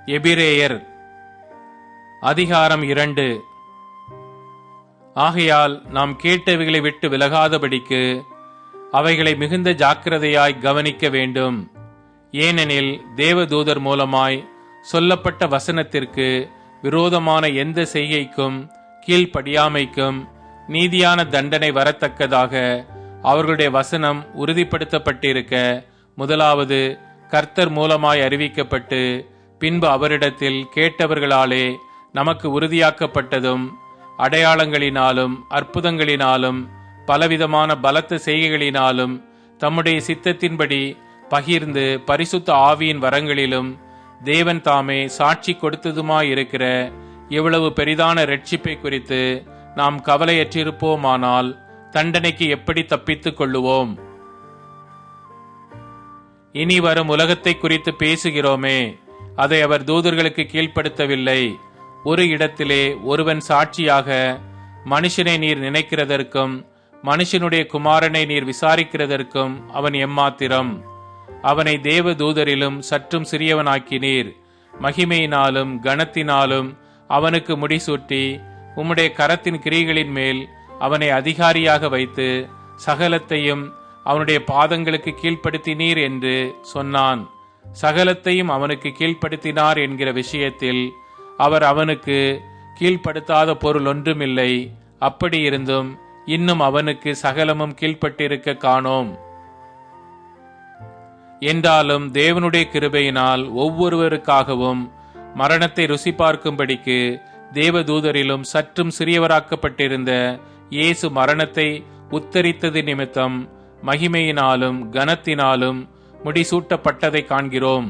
எபிரேயர் அதிகாரம் 2. ஆகையால் நாம் கேட்டவைகளை விட்டு விலகாதபடிக்கு அவைகளை மிகுந்த ஜாக்கிரதையாய் கவனிக்க வேண்டும். ஏனெனில் தேவதூதர் மூலமாய் சொல்லப்பட்ட வசனத்திற்கு விரோதமான எந்த செய்கைக்கும் கீழ்ப்படியாமைக்கும் நீதியான தண்டனை வரத்தக்கதாக அவர்களுடைய வசனம் உறுதிப்படுத்தப்பட்டிருக்க, முதலாவது கர்த்தர் மூலமாய் அறிவிக்கப்பட்டு பின்பு அவரிடத்தில் கேட்டவர்களாலே நமக்கு உறுதியாக்கப்பட்டதும், அடையாளங்களினாலும் அற்புதங்களினாலும் பலவிதமான பலத்த செய்கைகளினாலும் தம்முடைய சித்தத்தின்படி பகிர்ந்து பரிசுத்த ஆவியின் வரங்களிலும் தேவன் தாமே சாட்சி கொடுத்ததுமாயிருக்கிற இவ்வளவு பெரிதான இரட்சிப்பை குறித்து நாம் கவலையற்றிருப்போமானால் தண்டனைக்கு எப்படி தப்பித்துக் கொள்ளுவோம்? இனி வரும் உலகத்தை குறித்து பேசுகிறோமே, அதை அவர் தூதர்களுக்கு கீழ்ப்படுத்தவில்லை. ஒரு இடத்திலே ஒருவன் சாட்சியாக, மனுஷனை நீர் நினைக்கிறதற்கும் மனுஷனுடைய குமாரனை நீர் விசாரிக்கிறதற்கும் அவன் எம்மாத்திரம்? அவனை தேவ தூதரிலும் சற்றும் சிறியவனாக்கினீர். மகிமையினாலும் கனத்தினாலும் அவனுக்கு முடிசூட்டி உம்முடைய கரத்தின் கிரிகளின் மேல் அவனை அதிகாரியாக வைத்து சகலத்தையும் அவனுடைய பாதங்களுக்கு கீழ்ப்படுத்தினீர் என்று சொன்னான். சகலத்தையும் அவனுக்கு கீழ்ப்படுத்தினார் என்கிற விஷயத்தில் அவர் அவனுக்கு கீழ்ப்படுத்தாத பொருள் ஒன்றுமில்லை. அப்படி இருந்தும் இன்னும் அவனுக்கு சகலமும் கீழ்ப்பட்டிருக்க காணோம். என்றாலும் தேவனுடைய கிருபையினால் ஒவ்வொருவருக்காகவும் மரணத்தை ருசி பார்க்கும்படிக்கு தேவதூதரிலும் சற்றும் சிறியவராக்கப்பட்டிருந்த இயேசு மரணத்தை உத்தரித்தது நிமித்தம் மகிமையினாலும் கனத்தினாலும் முடிசூட்டப்பட்டதை காண்கிறோம்.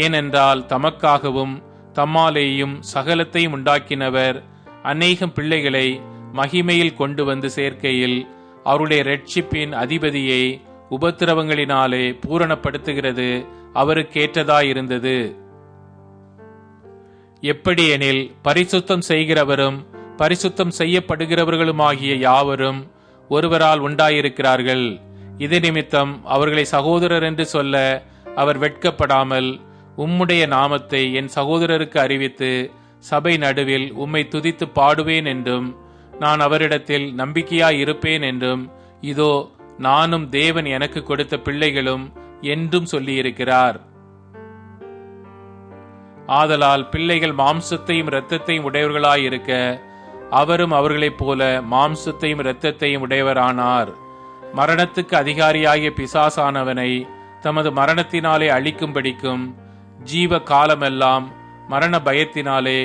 ஏனென்றால் தமக்காகவும் தம்மாலேயும் சகலத்தையும் உண்டாக்கினவர் அநேகம் பிள்ளைகளை மகிமையில் கொண்டு வந்து சேர்க்கையில் அவருடைய இரட்சிப்பின் அதிபதியை உபத்திரவங்களினாலே பூரணப்படுத்துகிறது அவருக்கேற்றதாயிருந்தது. எப்படியெனில் பரிசுத்தம் செய்கிறவரும் பரிசுத்தம் செய்யப்படுகிறவர்களுமாகிய யாவரும் ஒருவரால் உண்டாயிருக்கிறார்கள். இது நிமித்தம் அவர்களை சகோதரர் என்று சொல்ல அவர் வெட்கப்படாமல், உம்முடைய நாமத்தை என் சகோதரருக்கு அறிவித்து சபை நடுவில் உம்மை துதித்து பாடுவேன் என்றும், நான் அவரிடத்தில் நம்பிக்கையாய் இருப்பேன் என்றும், இதோ நானும் தேவன் எனக்கு கொடுத்த பிள்ளைகளும் என்றும் சொல்லியிருக்கிறார். ஆதலால் பிள்ளைகள் மாம்சத்தையும் இரத்தத்தையும் உடையவர்களாயிருக்க அவரும் அவர்களைப் போல மாம்சத்தையும் இரத்தத்தையும் உடையவரானார். மரணத்துக்கு அதிகாரியாகிய பிசாசானவனை தமது மரணத்தினாலே அழிக்கும்படிக்கும் ஜீவ காலமெல்லாம் மரண பயத்தினாலே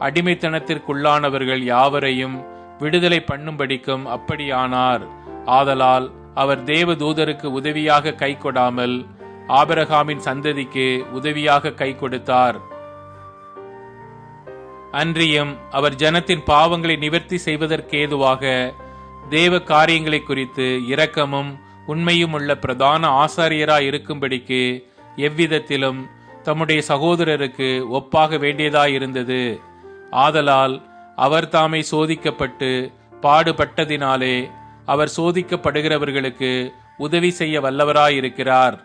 அடிமைத்தனத்திற்குள்ளானவர்கள் யாவரையும் விடுதலை பண்ணும்படிக்கும் அப்படியானார். ஆதலால் அவர் தேவ தூதருக்கு உதவியாக கை கொடாமல் ஆபிரகாமின் சந்ததிக்கு உதவியாக கை கொடுத்தார். அன்றியும் அவர் ஜனத்தின் பாவங்களை நிவர்த்தி செய்வதற்கேதுவாக தேவ காரியங்களை குறித்து இரக்கமும் உண்மையும் உள்ள பிரதான ஆசாரியராய் இருக்கும்படிக்கு எவ்விதத்திலும் தம்முடைய சகோதரருக்கு ஒப்பாக வேண்டியதாயிருந்தது. ஆதலால் அவர் தாமே சோதிக்கப்பட்டு பாடுபட்டதினாலே அவர் சோதிக்கப்படுகிறவர்களுக்கு உதவி செய்ய வல்லவராயிருக்கிறார்.